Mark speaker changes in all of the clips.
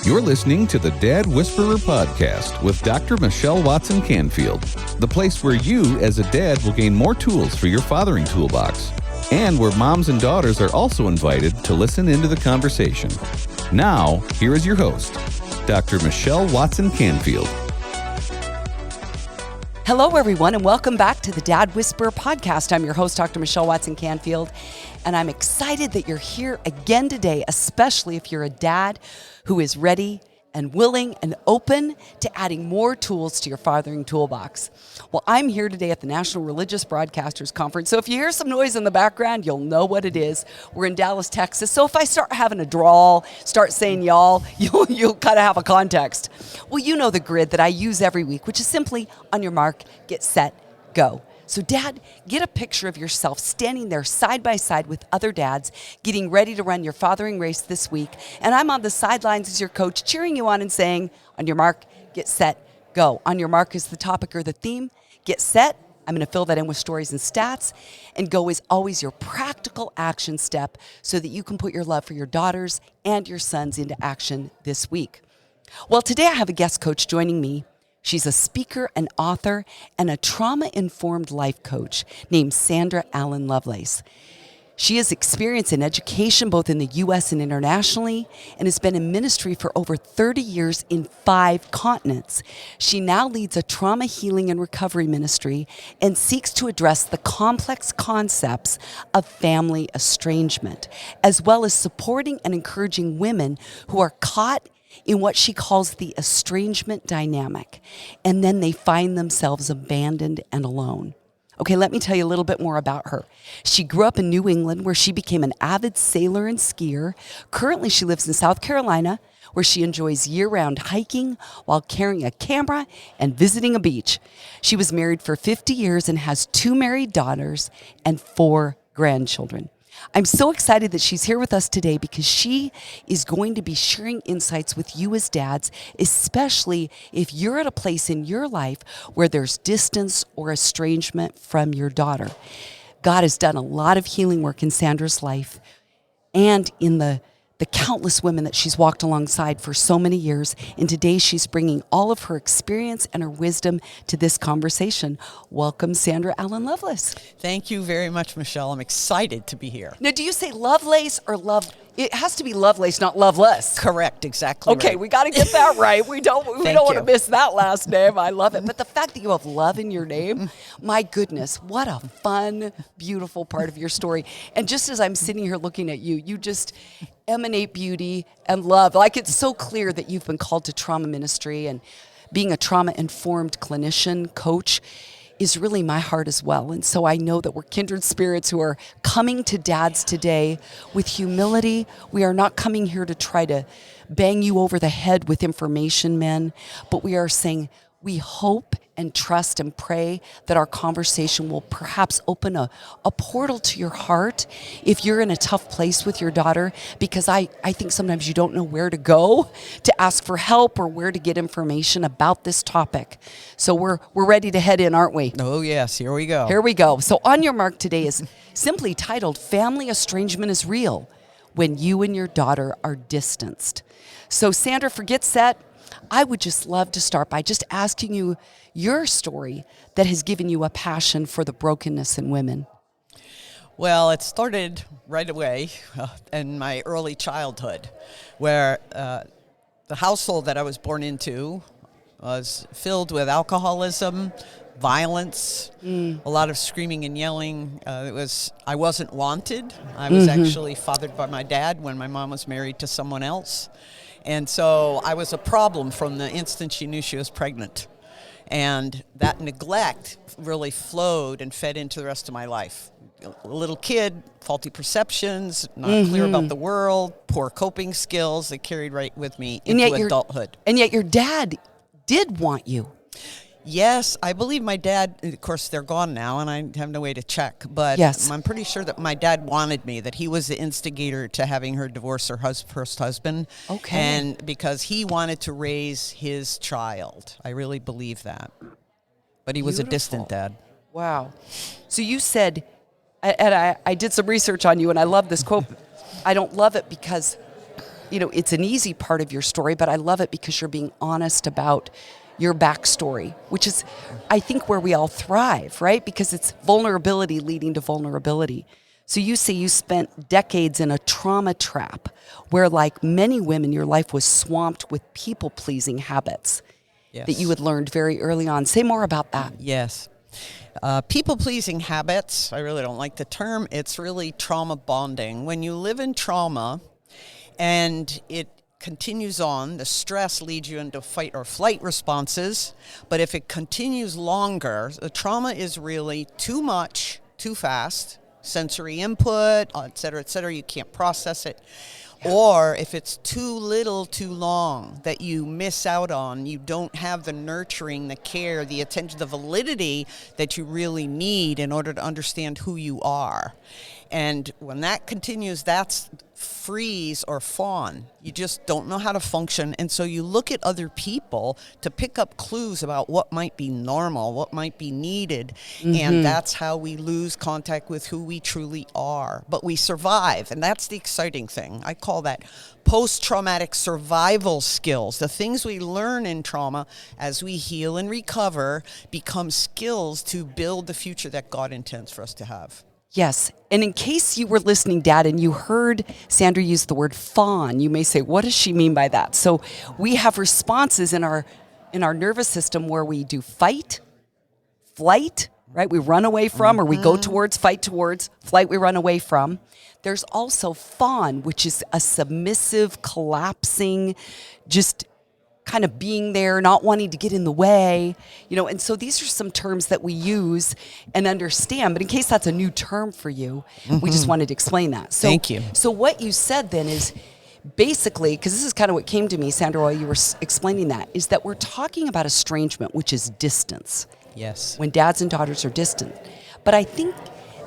Speaker 1: You're listening to the Dad Whisperer podcast with Dr. Michelle Watson Canfield, the place where you, as a dad, will gain more tools for your fathering toolbox, and where moms and daughters are also invited to listen into the conversation. Now, here is your host, Dr. Michelle Watson Canfield.
Speaker 2: Hello, everyone, and welcome back to the Dad Whisperer podcast. I'm your host, Dr. Michelle Watson Canfield, and I'm excited that you're here again today, especially if you're a dad who is ready and willing and open to adding more tools to your fathering toolbox. Well, I'm here today at the National Religious Broadcasters Conference, so if you hear some noise in the background, you'll know what it is. We're in Dallas, Texas, so if I start having a drawl, start saying y'all, you'll kind of have a context. Well, you know the grid that I use every week, which is simply on your mark, get set, go. So Dad, get a picture of yourself standing there side by side with other dads, getting ready to run your fathering race this week. And I'm on the sidelines as your coach, cheering you on and saying, on your mark, get set, go. On your mark is the topic or the theme. Get set. I'm going to fill that in with stories and stats. And go is always your practical action step so that you can put your love for your daughters and your sons into action this week. Well, today I have a guest coach joining me. She's a speaker, an author, and a trauma-informed life coach named Sandra Allen Lovelace. She has experience in education both in the U.S. and internationally and has been in ministry for over 30 years in 5 continents. She now leads a trauma healing and recovery ministry and seeks to address the complex concepts of family estrangement, as well as supporting and encouraging women who are caught in what she calls the estrangement dynamic, and then they find themselves abandoned and alone. Okay, let me tell you a little bit more about her. She grew up in New England, where she became an avid sailor and skier. Currently, she lives in South Carolina, where she enjoys year-round hiking while carrying a camera and visiting a beach. She was married for 50 years and has 2 married daughters and 4 grandchildren. I'm so excited that she's here with us today because she is going to be sharing insights with you as dads, especially if you're at a place in your life where there's distance or estrangement from your daughter. God has done a lot of healing work in Sandra's life and in the countless women that she's walked alongside for so many years. And today she's bringing all of her experience and her wisdom to this conversation. Welcome, Sandra Allen Lovelace.
Speaker 3: Thank you very much, Michelle. I'm excited to be here.
Speaker 2: Now, do you say Lovelace or love? It has to be Lovelace, not Loveless.
Speaker 3: Correct, exactly.
Speaker 2: Okay,
Speaker 3: right.
Speaker 2: We got to get that right. We don't want to miss that last name. I love it. But the fact that you have love in your name, my goodness, what a fun, beautiful part of your story. And just as I'm sitting here looking at you, you just emanate beauty and love. Like, it's so clear that you've been called to trauma ministry, and being a trauma-informed clinician, coach, is really my heart as well. And so I know that we're kindred spirits who are coming to dads today with humility. We are not coming here to try to bang you over the head with information, men, but we are saying we hope and trust and pray that our conversation will perhaps open a portal to your heart if you're in a tough place with your daughter, because I think sometimes you don't know where to go to ask for help or where to get information about this topic. So we're ready to head in, aren't we?
Speaker 3: Oh, yes. Here we go.
Speaker 2: Here we go. So on your mark today is simply titled, Family Estrangement is Real When You and Your Daughter Are Distanced. So Sandra, for Get Set, I would just love to start by just asking you your story that has given you a passion for the brokenness in women.
Speaker 3: Well, it started right away in my early childhood, where the household that I was born into was filled with alcoholism, violence, a lot of screaming and yelling. I wasn't wanted. I was actually fathered by my dad when my mom was married to someone else. And so I was a problem from the instant she knew she was pregnant. And that neglect really flowed and fed into the rest of my life. A little kid, faulty perceptions, not clear about the world, poor coping skills that carried right with me into adulthood.
Speaker 2: And yet your dad did want you.
Speaker 3: Yes, I believe my dad, of course, they're gone now, and I have no way to check, but
Speaker 2: Yes.
Speaker 3: I'm pretty sure that my dad wanted me, that he was the instigator to having her divorce her first husband.
Speaker 2: Okay.
Speaker 3: And because he wanted to raise his child. I really believe that. But he was a distant
Speaker 2: Beautiful.
Speaker 3: dad.
Speaker 2: Wow. So you said, and I did some research on you, and I love this quote. I don't love it because, it's an easy part of your story, but I love it because you're being honest about your backstory, which is, I think, where we all thrive, right? Because it's vulnerability leading to vulnerability. So you say you spent decades in a trauma trap where, like many women, your life was swamped with people-pleasing habits that you had learned very early on. Say more about that.
Speaker 3: Yes. People-pleasing habits, I really don't like the term. It's really trauma bonding. When you live in trauma and it continues on, the stress leads you into fight or flight responses. But if it continues longer, the trauma is really too much, too fast, sensory input, et cetera, you can't process it. Or if it's too little, too long, that you miss out on, you don't have the nurturing, the care, the attention, the validity that you really need in order to understand who you are. And when that continues, that's freeze or fawn. You just don't know how to function. And so you look at other people to pick up clues about what might be normal, what might be needed. Mm-hmm. And that's how we lose contact with who we truly are. But we survive. And that's the exciting thing. I call that post-traumatic survival skills. The things we learn in trauma as we heal and recover become skills to build the future that God intends for us to have.
Speaker 2: Yes. And in case you were listening, Dad, and you heard Sandra use the word fawn, you may say, what does she mean by that? So we have responses in our nervous system where we do fight, flight, right? We run away from, or we go towards, fight towards, flight we run away from. There's also fawn, which is a submissive, collapsing, just kind of being there, not wanting to get in the way, and so these are some terms that we use and understand, but in case that's a new term for you, we just wanted to explain that. So,
Speaker 3: thank you.
Speaker 2: So what you said then is basically, because this is kind of what came to me, Sandra, while you were explaining that, is that we're talking about estrangement, which is distance.
Speaker 3: Yes.
Speaker 2: When dads and daughters are distant. But I think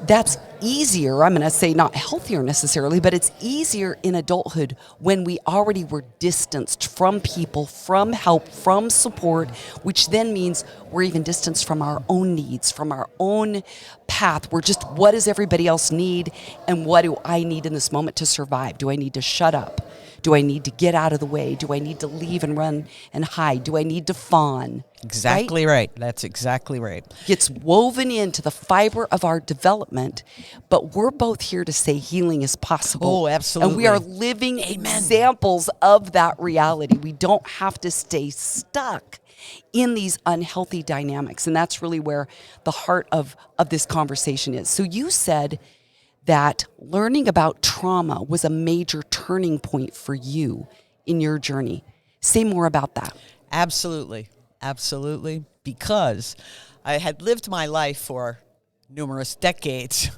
Speaker 2: that's easier, I'm going to say not healthier necessarily, but it's easier in adulthood when we already were distanced from people, from help, from support, which then means we're even distanced from our own needs, from our own path. We're just, what does everybody else need, and what do I need in this moment to survive? Do I need to shut up? Do I need to get out of the way? Do I need to leave and run and hide? Do I need to fawn?
Speaker 3: Exactly right. That's exactly right.
Speaker 2: Gets woven into the fiber of our development, but we're both here to say healing is possible.
Speaker 3: Oh, absolutely.
Speaker 2: And we are living examples of that reality. We don't have to stay stuck in these unhealthy dynamics. And that's really where the heart of this conversation is. So you said that learning about trauma was a major turning point for you in your journey. Say more about that.
Speaker 3: Absolutely. Absolutely. Because I had lived my life for numerous decades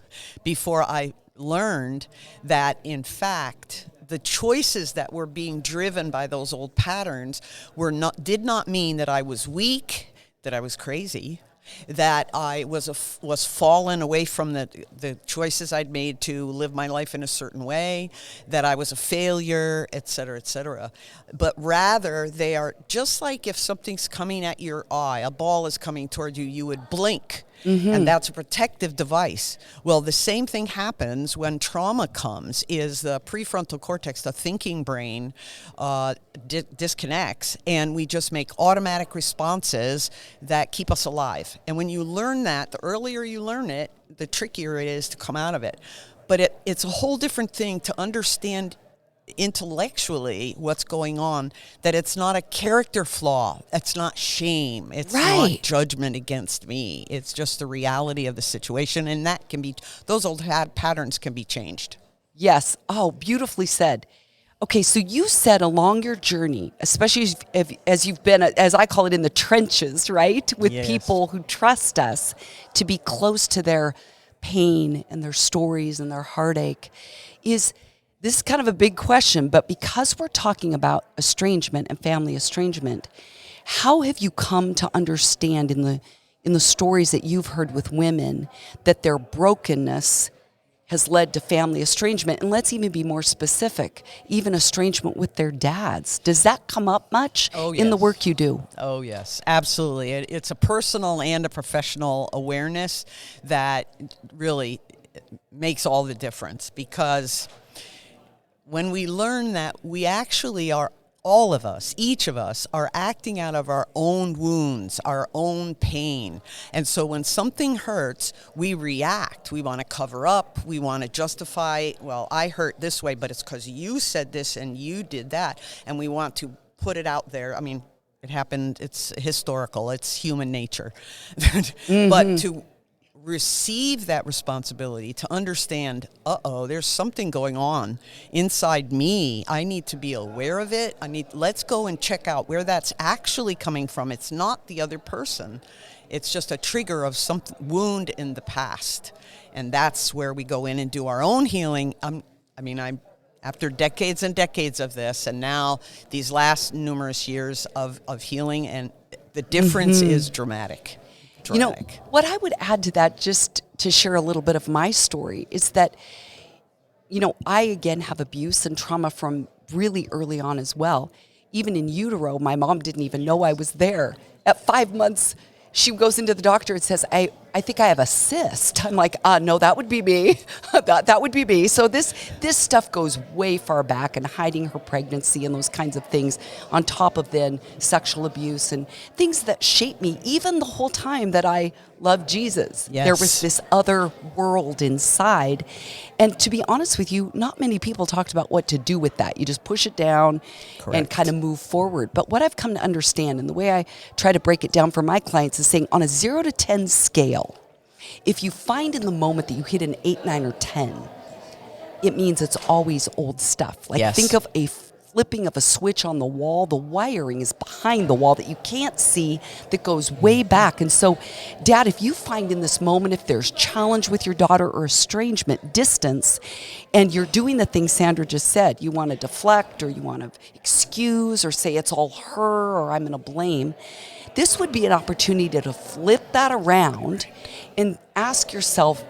Speaker 3: before I learned that, in fact, the choices that were being driven by those old patterns did not mean that I was weak, that I was crazy, that I was fallen away from the choices I'd made to live my life in a certain way, that I was a failure, et cetera, but rather they are just like if something's coming at your eye, a ball is coming toward you, you would blink. Mm-hmm. And that's a protective device. Well, the same thing happens when trauma comes, is the prefrontal cortex, the thinking brain, disconnects, and we just make automatic responses that keep us alive. And when you learn that, the earlier you learn it, the trickier it is to come out of it. But it's a whole different thing to understand intellectually what's going on, that it's not a character flaw, it's not shame, it's not judgment against me, it's just the reality of the situation, and that can be, those old patterns can be changed.
Speaker 2: Yes. Oh, beautifully said. Okay, so you said along your journey, especially as you've been, as I call it, in the trenches, right, with people who trust us to be close to their pain and their stories and their heartache, this is kind of a big question, but because we're talking about estrangement and family estrangement, How have you come to understand in the stories that you've heard with women that their brokenness has led to family estrangement? And let's even be more specific, even estrangement with their dads. Does that come up much in the work you do?
Speaker 3: Oh, yes, absolutely. It's a personal and a professional awareness that really makes all the difference, because when we learn that we actually are, all of us, each of us, are acting out of our own wounds, our own pain. And so when something hurts, we react. We want to cover up. We want to justify, well, I hurt this way, but it's because you said this and you did that. And we want to put it out there. I mean, it happened. It's historical. It's human nature. But to receive that responsibility, to understand, there's something going on inside me. I need to be aware of it. Let's go and check out where that's actually coming from. It's not the other person. It's just a trigger of some wound in the past. And that's where we go in and do our own healing. I'm after decades and decades of this, and now these last numerous years of healing, and the difference is dramatic.
Speaker 2: You know, what I would add to that, just to share a little bit of my story, is that, you know, I again have abuse and trauma from really early on as well. Even in utero, my mom didn't even know I was there. At 5 months, she goes into the doctor and says, I think I have a cyst. I'm like, no, that would be me. that would be me. So this stuff goes way far back, and hiding her pregnancy and those kinds of things, on top of then sexual abuse and things that shaped me, even the whole time that I loved Jesus.
Speaker 3: Yes.
Speaker 2: There was this other world inside. And to be honest with you, not many people talked about what to do with that. You just push it down and kind of move forward. But what I've come to understand, and the way I try to break it down for my clients, is saying on a 0 to 10 scale, if you find in the moment that you hit an 8, 9, or 10, it means it's always old stuff. Like think of a flipping of a switch on the wall. The wiring is behind the wall that you can't see, that goes way back. And so, Dad, if you find in this moment, if there's challenge with your daughter or estrangement, distance, and you're doing the thing Sandra just said, you want to deflect, or you want to excuse, or say it's all her, or I'm going to blame, this would be an opportunity to flip that around and ask yourself,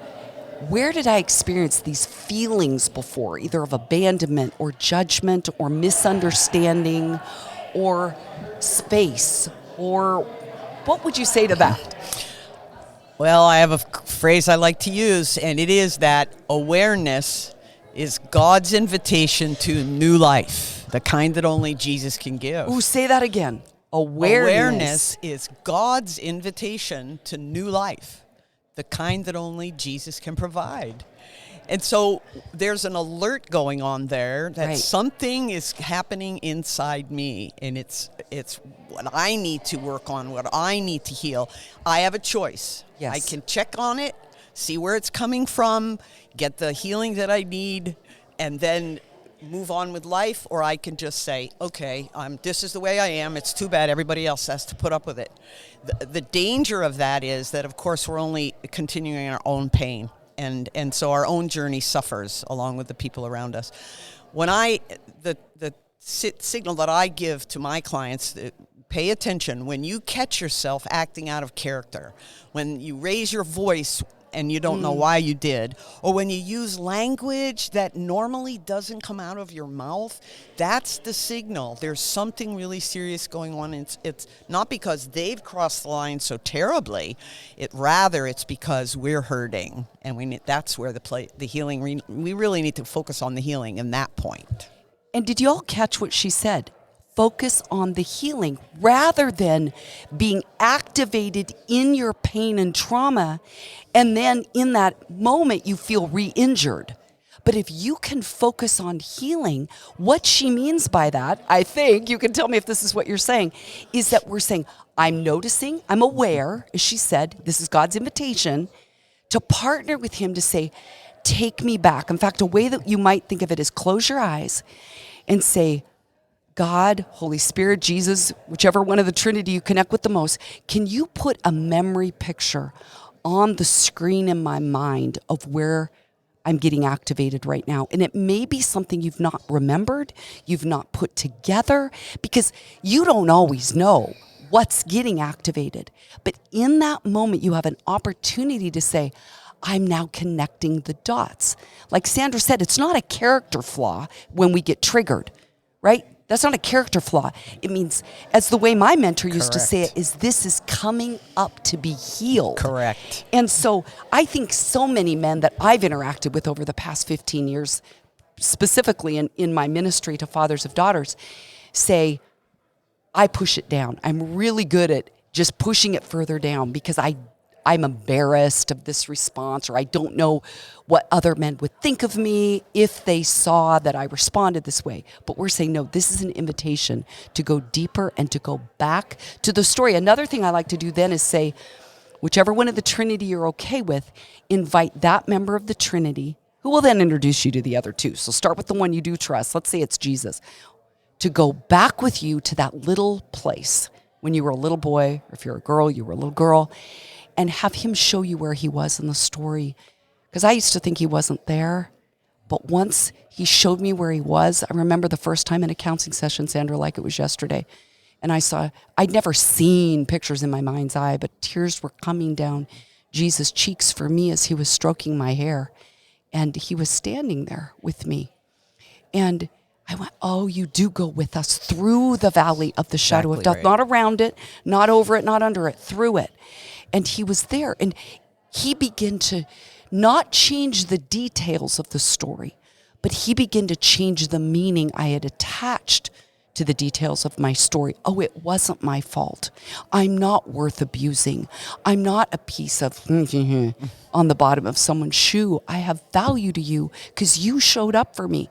Speaker 2: where did I experience these feelings before, either of abandonment or judgment or misunderstanding or space? Or what would you say to that?
Speaker 3: Well, I have a phrase I like to use, and it is that awareness is God's invitation to new life, the kind that only Jesus can give.
Speaker 2: Ooh, say that again. Awareness
Speaker 3: is God's invitation to new life, the kind that only Jesus can provide. And so there's an alert going on there that something is happening inside me, and it's what I need to work on, what I need to heal. I have a choice.
Speaker 2: Yes.
Speaker 3: I can check on it, see where it's coming from, get the healing that I need, and then move on with life, or I can just say, okay, this is the way I am. It's too bad everybody else has to put up with it. The danger of that is that, of course, we're only continuing our own pain, and so our own journey suffers along with the people around us. When the signal that I give to my clients, pay attention. When you catch yourself acting out of character, when you raise your voice and you don't know why you did, or when you use language that normally doesn't come out of your mouth, that's the signal. There's something really serious going on. It's not because they've crossed the line so terribly. It's because we're hurting, and that's where the healing. We really need to focus on the healing in that point.
Speaker 2: And did you all catch what she said? Focus on the healing rather than being activated in your pain and trauma, and then in that moment you feel re-injured. But if you can focus on healing, what she means by that, I think, you can tell me if this is what you're saying, is that we're saying, I'm noticing, I'm aware, as she said, this is God's invitation, to partner with him to say, take me back. In fact, a way that you might think of it is close your eyes and say, God, Holy Spirit, Jesus, whichever one of the Trinity you connect with the most, can you put a memory picture on the screen in my mind of where I'm getting activated right now? And it may be something you've not remembered, you've not put together, because you don't always know what's getting activated. But in that moment, you have an opportunity to say, I'm now connecting the dots. Like Sandra said, it's not a character flaw when we get triggered, right? That's not a character flaw. It means, as the way my mentor used to say it, is this is coming up to be healed.
Speaker 3: Correct.
Speaker 2: And so I think so many men that I've interacted with over the past 15 years, specifically in my ministry to fathers of daughters, say, I push it down. I'm really good at just pushing it further down because I'm embarrassed of this response, or I don't know what other men would think of me if they saw that I responded this way. But we're saying, no, this is an invitation to go deeper and to go back to the story. Another thing I like to do then is say, whichever one of the Trinity you're okay with, invite that member of the Trinity, who will then introduce you to the other two. So start with the one you do trust. Let's say it's Jesus, to go back with you to that little place when you were a little boy, or if you're a girl, you were a little girl, and have him show you where he was in the story. Because I used to think he wasn't there, but once he showed me where he was, I remember the first time in a counseling session, Sandra, like it was yesterday, and I'd never seen pictures in my mind's eye, but tears were coming down Jesus' cheeks for me as he was stroking my hair, and he was standing there with me. And I went, oh, you do go with us through the valley of the shadow of death,
Speaker 3: right.
Speaker 2: Not around it, not over it, not under it, through it. And he was there, and he began to not change the details of the story, but he began to change the meaning I had attached to the details of my story. Oh, it wasn't my fault. I'm not worth abusing. I'm not a piece of on the bottom of someone's shoe. I have value to you because you showed up for me.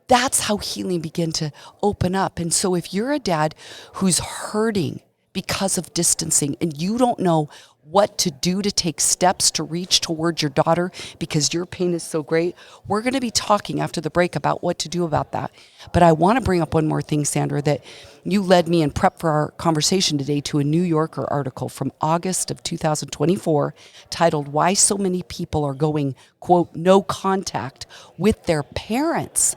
Speaker 2: That's how healing began to open up. And so if you're a dad who's hurting because of distancing and you don't know what to do to take steps to reach towards your daughter because your pain is so great, we're going to be talking after the break about what to do about that. But I want to bring up one more thing, Sandra, that you led me in prep for our conversation today to a New Yorker article from August of 2024 titled, Why So Many People Are Going, quote, no contact with their parents.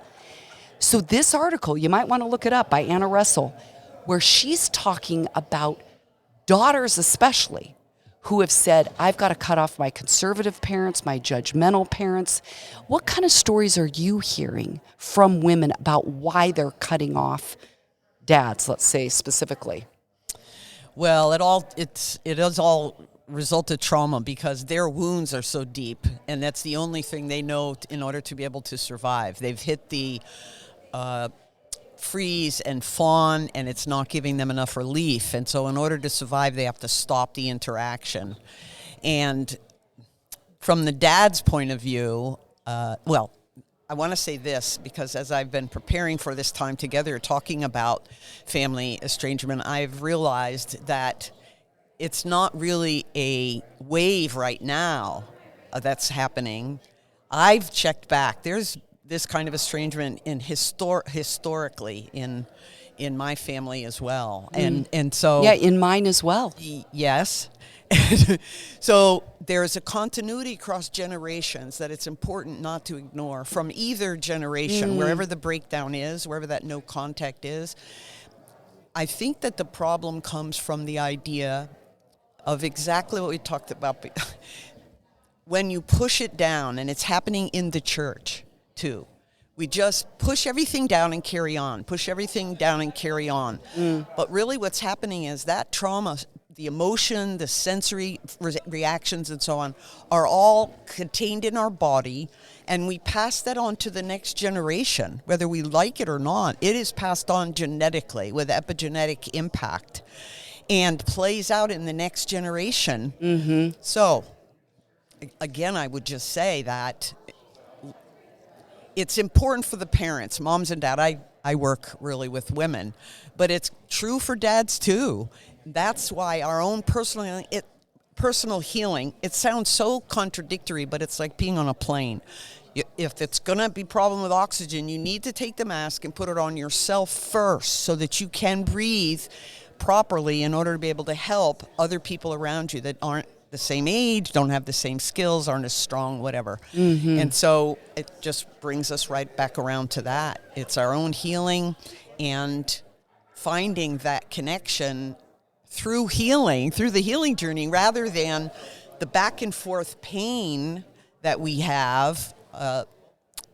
Speaker 2: So this article, you might want to look it up, by Anna Russell, where she's talking about daughters especially who have said, I've got to cut off my conservative parents, my judgmental parents. What kind of stories are you hearing from women about why they're cutting off dads, let's say specifically?
Speaker 3: Well, it is all result of trauma because their wounds are so deep, and that's the only thing they know in order to be able to survive. They've hit the freeze and fawn, and it's not giving them enough relief. And so in order to survive, they have to stop the interaction. And from the dad's point of view, I want to say this, because as I've been preparing for this time together, talking about family estrangement, I've realized that it's not really a wave right now that's happening. I've checked back. There's this kind of estrangement in historically in my family as well, and so
Speaker 2: in mine as well.
Speaker 3: Yes. So there's a continuity across generations that it's important not to ignore from either generation, wherever the breakdown is, wherever that no contact is. I think that the problem comes from the idea of exactly what we talked about. When you push it down, and it's happening in the church too. We just push everything down and carry on, push everything down and carry on. But really what's happening is that trauma, the emotion, the sensory reactions and so on, are all contained in our body, and we pass that on to the next generation, whether we like it or not. It is passed on genetically with epigenetic impact and plays out in the next generation. Mm-hmm. So, again, I would just say that it's important for the parents, moms and dad. I work really with women, but it's true for dads too. That's why our own personal healing, it sounds so contradictory, but it's like being on a plane. If it's going to be a problem with oxygen, you need to take the mask and put it on yourself first so that you can breathe properly in order to be able to help other people around you that aren't the same age, don't have the same skills, aren't as strong, whatever. Mm-hmm. And so it just brings us right back around to that. It's our own healing and finding that connection through healing, through the healing journey, rather than the back and forth pain that we have.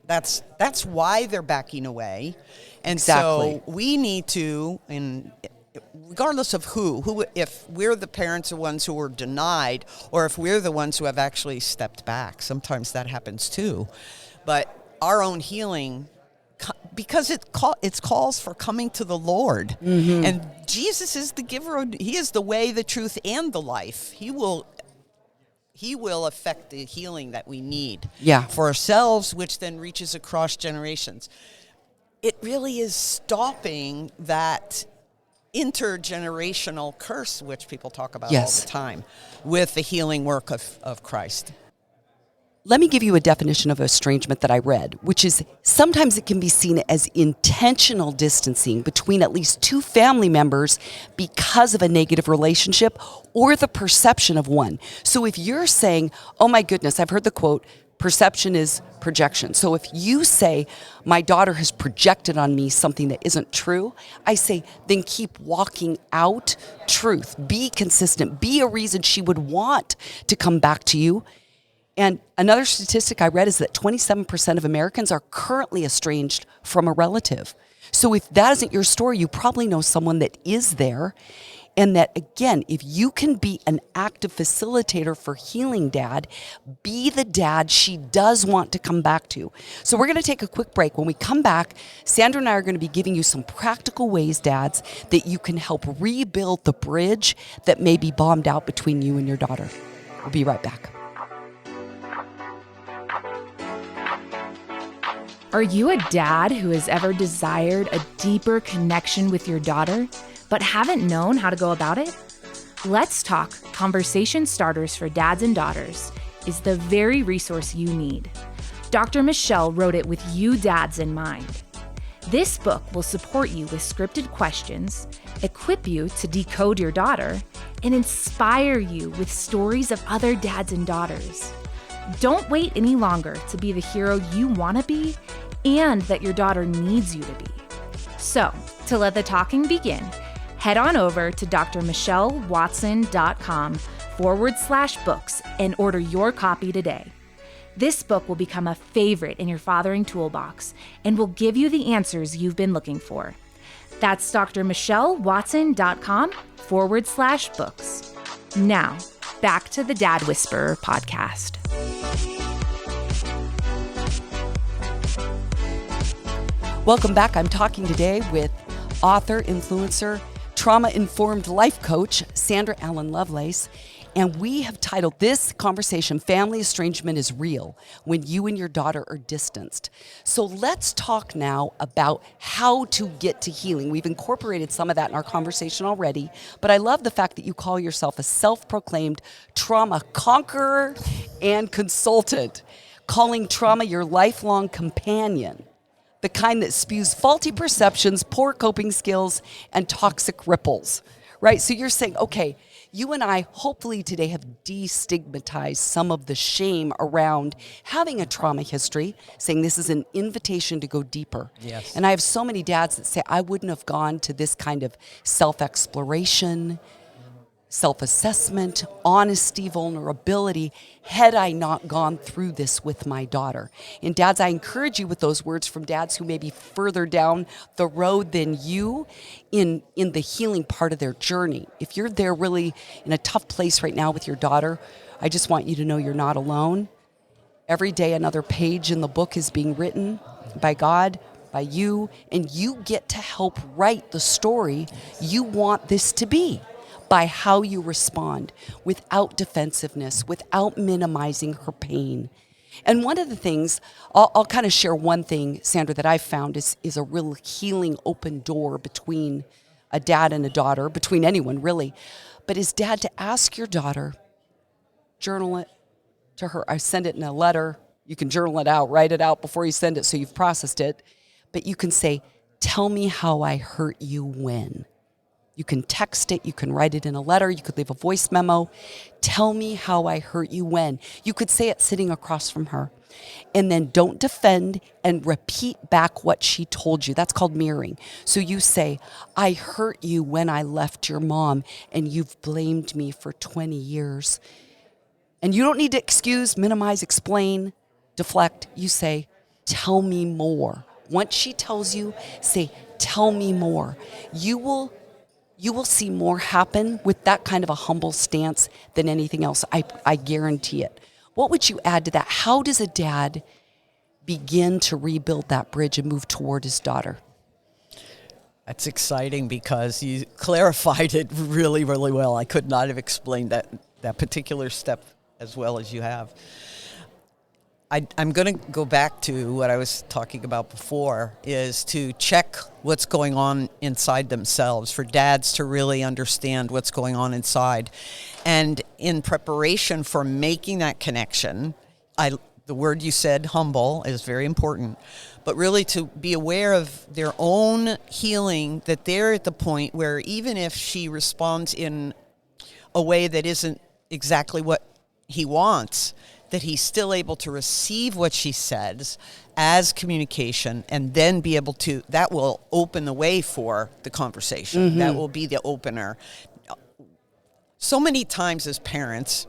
Speaker 3: That's why they're backing away. And
Speaker 2: Exactly.
Speaker 3: so we need to, and regardless of who, if we're the parents, the ones who were denied, or if we're the ones who have actually stepped back, sometimes that happens too. But our own healing, because it calls for coming to the Lord. Mm-hmm. And Jesus is the giver. He is the way, the truth, and the life. He will affect the healing that we need for ourselves, which then reaches across generations. It really is stopping that intergenerational curse, which people talk about all the time, with the healing work of Christ.
Speaker 2: Let me give you a definition of estrangement that I read, which is sometimes it can be seen as intentional distancing between at least two family members because of a negative relationship or the perception of one. So if you're saying, oh my goodness, I've heard the quote, perception is projection. So if you say, my daughter has projected on me something that isn't true, I say, then keep walking out truth. Be consistent. Be a reason she would want to come back to you. And another statistic I read is that 27% of Americans are currently estranged from a relative. So if that isn't your story, you probably know someone that is there. And that, again, if you can be an active facilitator for healing dad, be the dad she does want to come back to. So we're going to take a quick break. When we come back, Sandra and I are going to be giving you some practical ways, dads, that you can help rebuild the bridge that may be bombed out between you and your daughter. We'll be right back.
Speaker 4: Are you a dad who has ever desired a deeper connection with your daughter, but haven't known how to go about it? Let's Talk Conversation Starters for Dads and Daughters is the very resource you need. Dr. Michelle wrote it with you dads in mind. This book will support you with scripted questions, equip you to decode your daughter, and inspire you with stories of other dads and daughters. Don't wait any longer to be the hero you want to be and that your daughter needs you to be. So, to let the talking begin, head on over to drmichellewatson.com/books and order your copy today. This book will become a favorite in your fathering toolbox and will give you the answers you've been looking for. That's drmichellewatson.com/books. Now, back to the Dad Whisperer podcast.
Speaker 2: Welcome back. I'm talking today with author, influencer, trauma-informed life coach, Sandra Allen Lovelace. And we have titled this conversation, Family Estrangement is Real, When You and Your Daughter Are Distanced. So let's talk now about how to get to healing. We've incorporated some of that in our conversation already, but I love the fact that you call yourself a self-proclaimed trauma conqueror and consultant, calling trauma your lifelong companion, the kind that spews faulty perceptions, poor coping skills, and toxic ripples, right? So you're saying, okay, you and I hopefully today have destigmatized some of the shame around having a trauma history, saying this is an invitation to go deeper.
Speaker 3: Yes.
Speaker 2: And I have so many dads that say, I wouldn't have gone to this kind of self-exploration, self-assessment, honesty, vulnerability, had I not gone through this with my daughter. And dads, I encourage you with those words from dads who may be further down the road than you in the healing part of their journey. If you're there really in a tough place right now with your daughter, I just want you to know you're not alone. Every day another page in the book is being written by God, by you, and you get to help write the story you want this to be, by how you respond, without defensiveness, without minimizing her pain. And one of the things, I'll kind of share one thing, Sandra, that I've found is a real healing open door between a dad and a daughter, between anyone really, but is dad to ask your daughter, journal it to her. I send it in a letter. You can journal it out, write it out before you send it so you've processed it. But you can say, tell me how I hurt you when. You can text it. You can write it in a letter. You could leave a voice memo. Tell me how I hurt you when. You could say it sitting across from her. And then don't defend and repeat back what she told you. That's called mirroring. So you say, I hurt you when I left your mom and you've blamed me for 20 years. And you don't need to excuse, minimize, explain, deflect. You say, tell me more. Once she tells you, say, tell me more. You will see more happen with that kind of a humble stance than anything else. I guarantee it. What would you add to that? How does a dad begin to rebuild that bridge and move toward his daughter?
Speaker 3: That's exciting because you clarified it really, really well. I could not have explained that particular step as well as you have. I'm going to go back to what I was talking about before, is to check what's going on inside themselves, for dads to really understand what's going on inside. And in preparation for making that connection, the word you said, humble, is very important, but really to be aware of their own healing, that they're at the point where even if she responds in a way that isn't exactly what he wants, that he's still able to receive what she says as communication, and then be able to, that will open the way for the conversation. Mm-hmm. That will be the opener. So many times as parents,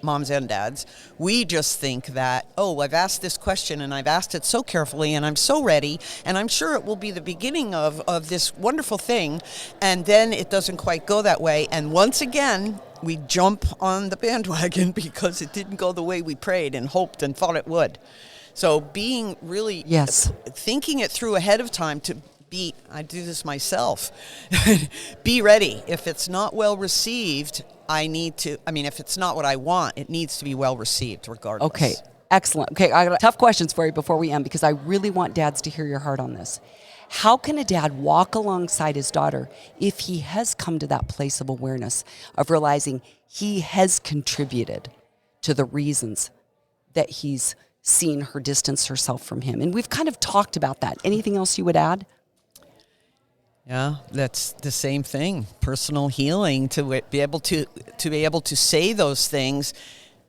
Speaker 3: moms and dads, we just think that, oh, I've asked this question and I've asked it so carefully and I'm so ready and I'm sure it will be the beginning of this wonderful thing, and then it doesn't quite go that way. And once again, we jump on the bandwagon because it didn't go the way we prayed and hoped and thought it would. So being really, thinking it through ahead of time to be, I do this myself, be ready. If it's not well received, if it's not what I want, it needs to be well received regardless.
Speaker 2: Okay, excellent. Okay, I got tough questions for you before we end, because I really want dads to hear your heart on this. How can a dad walk alongside his daughter if he has come to that place of awareness, of realizing he has contributed to the reasons that he's seen her distance herself from him? And we've kind of talked about that. Anything else you would add?
Speaker 3: Yeah, that's the same thing. Personal healing, to be able to say those things,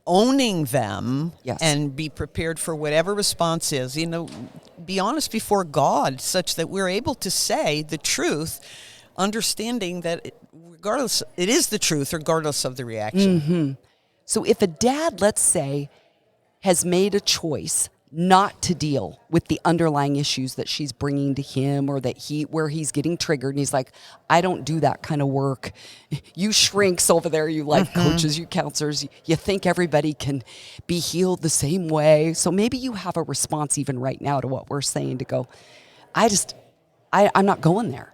Speaker 3: owning them, and be prepared for whatever response is. Be honest before God, such that we're able to say the truth, understanding that it is the truth regardless of the reaction.
Speaker 2: Mm-hmm. So if a dad, let's say, has made a choice not to deal with the underlying issues that she's bringing to him, or where he's getting triggered, and he's like, I don't do that kind of work. You shrinks over there, you like coaches, you counselors, you think everybody can be healed the same way. So maybe you have a response even right now to what we're saying, to go, I'm not going there.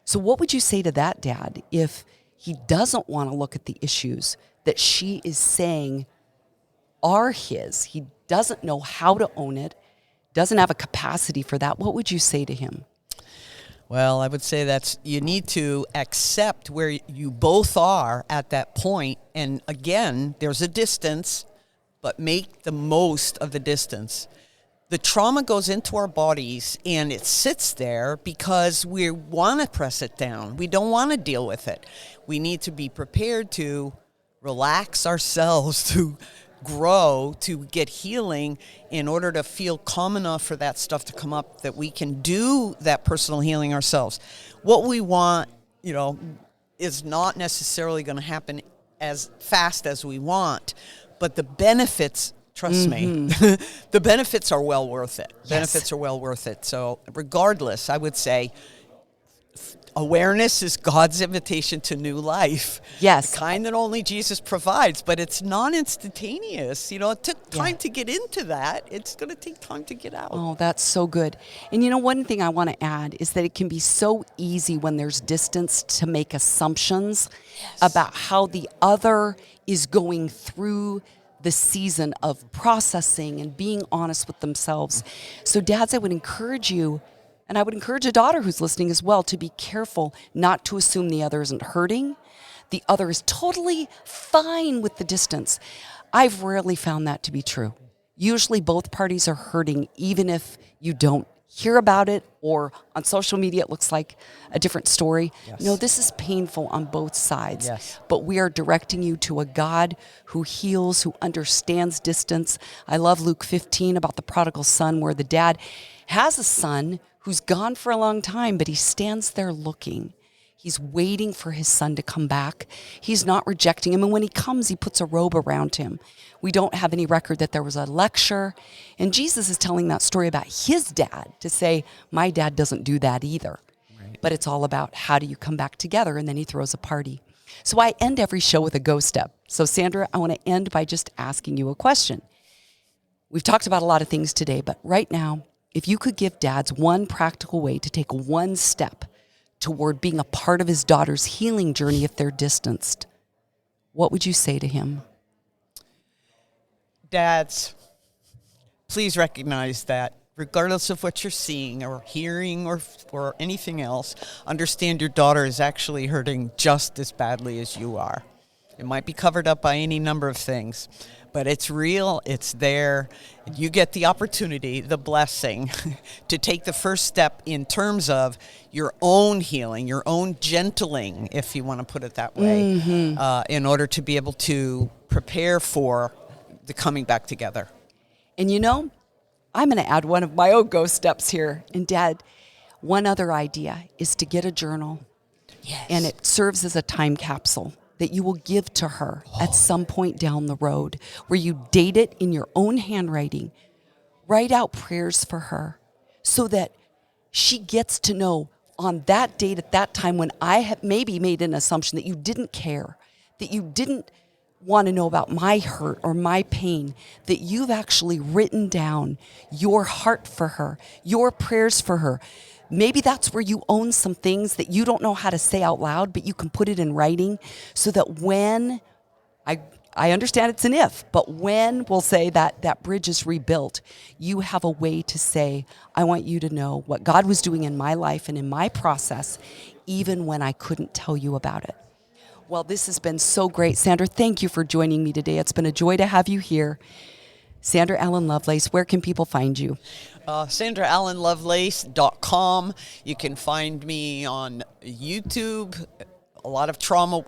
Speaker 2: So what would you say to that dad if he doesn't want to look at the issues that she is saying are his? He doesn't know how to own it, doesn't have a capacity for that. What would you say to him?
Speaker 3: Well, I would say you need to accept where you both are at that point. And again, there's a distance, but make the most of the distance. The trauma goes into our bodies and it sits there because we want to press it down. We don't want to deal with it. We need to be prepared to relax ourselves, to grow, to get healing, in order to feel calm enough for that stuff to come up, that we can do that personal healing ourselves. What we want, is not necessarily going to happen as fast as we want, but the benefits, trust me, the benefits are well worth it.
Speaker 2: Yes.
Speaker 3: Benefits are well worth it. So regardless, I would say awareness is God's invitation to new life.
Speaker 2: Yes.
Speaker 3: The kind that only Jesus provides, but it's not instantaneous. It took time to get into that. It's going to take time to get out.
Speaker 2: Oh, that's so good. And one thing I want to add is that it can be so easy when there's distance to make assumptions about how the other is going through the season of processing and being honest with themselves. So dads, I would encourage you, and I would encourage a daughter who's listening as well, to be careful not to assume the other isn't hurting. The other is totally fine with the distance. I've rarely found that to be true. Usually both parties are hurting, even if you don't hear about it, or on social media it looks like a different story.
Speaker 3: Yes.
Speaker 2: No, this is painful on both sides.
Speaker 3: Yes.
Speaker 2: But we are directing you to a God who heals, who understands distance. I love Luke 15 about the prodigal son, where the dad has a son who's gone for a long time, but he stands there looking. He's waiting for his son to come back. He's not rejecting him. And when he comes, he puts a robe around him. We don't have any record that there was a lecture. And Jesus is telling that story about his dad to say, my dad doesn't do that either. Right. But it's all about how do you come back together? And then he throws a party. So I end every show with a go step. So Sandra, I want to end by just asking you a question. We've talked about a lot of things today, but right now, if you could give dads one practical way to take one step toward being a part of his daughter's healing journey if they're distanced, what would you say to him?
Speaker 3: Dads, please recognize that regardless of what you're seeing or hearing or anything else, understand your daughter is actually hurting just as badly as you are. It might be covered up by any number of things, but it's real, it's there. You get the opportunity, the blessing, to take the first step in terms of your own healing, your own gentling, if you want to put it that way, in order to be able to prepare for the coming back together.
Speaker 2: And you know, I'm going to add one of my own go steps here. And Dad, one other idea is to get a journal.
Speaker 3: Yes.
Speaker 2: And it serves as a time capsule that you will give to her at some point down the road, where you date it in your own handwriting, write out prayers for her so that she gets to know on that date at that time when I have maybe made an assumption that you didn't care, that you didn't want to know about my hurt or my pain, that you've actually written down your heart for her, your prayers for her. Maybe that's where you own some things that you don't know how to say out loud, but you can put it in writing so that when, I understand it's an if, but when we'll say that bridge is rebuilt, you have a way to say, I want you to know what God was doing in my life and in my process, even when I couldn't tell you about it. Well, this has been so great. Sandra, thank you for joining me today. It's been a joy to have you here. Sandra Allen Lovelace, where can people find you?
Speaker 3: SandraAllenLovelace.com. You can find me on YouTube, a lot of trauma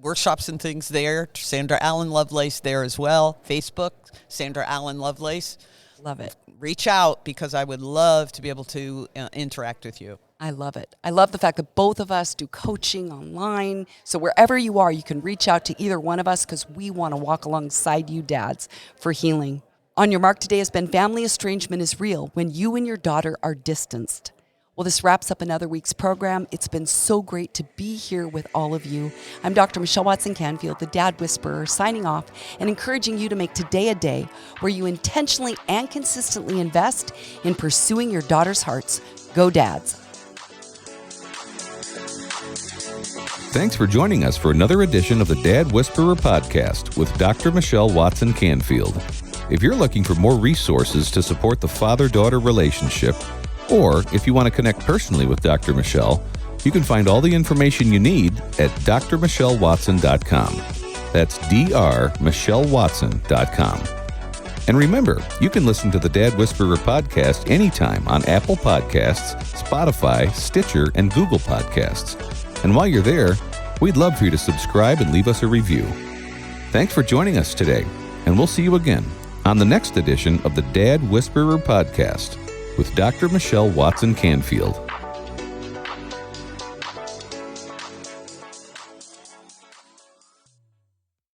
Speaker 3: workshops and things there. Sandra Allen Lovelace there as well. Facebook, Sandra Allen Lovelace.
Speaker 2: Love it.
Speaker 3: Reach out because I would love to be able to interact with you.
Speaker 2: I love it. I love the fact that both of us do coaching online. So wherever you are, you can reach out to either one of us because we want to walk alongside you dads for healing. On Your Mark today has been Family Estrangement is Real when you and your daughter are distanced. Well, this wraps up another week's program. It's been so great to be here with all of you. I'm Dr. Michelle Watson Canfield, the Dad Whisperer, signing off and encouraging you to make today a day where you intentionally and consistently invest in pursuing your daughter's hearts. Go Dads.
Speaker 1: Thanks for joining us for another edition of the Dad Whisperer podcast with Dr. Michelle Watson Canfield. If you're looking for more resources to support the father-daughter relationship, or if you want to connect personally with Dr. Michelle, you can find all the information you need at drmichellewatson.com. That's drmichellewatson.com. And remember, you can listen to the Dad Whisperer podcast anytime on Apple Podcasts, Spotify, Stitcher, and Google Podcasts. And while you're there, we'd love for you to subscribe and leave us a review. Thanks for joining us today, and we'll see you again on the next edition of the Dad Whisperer podcast with Dr. Michelle Watson Canfield.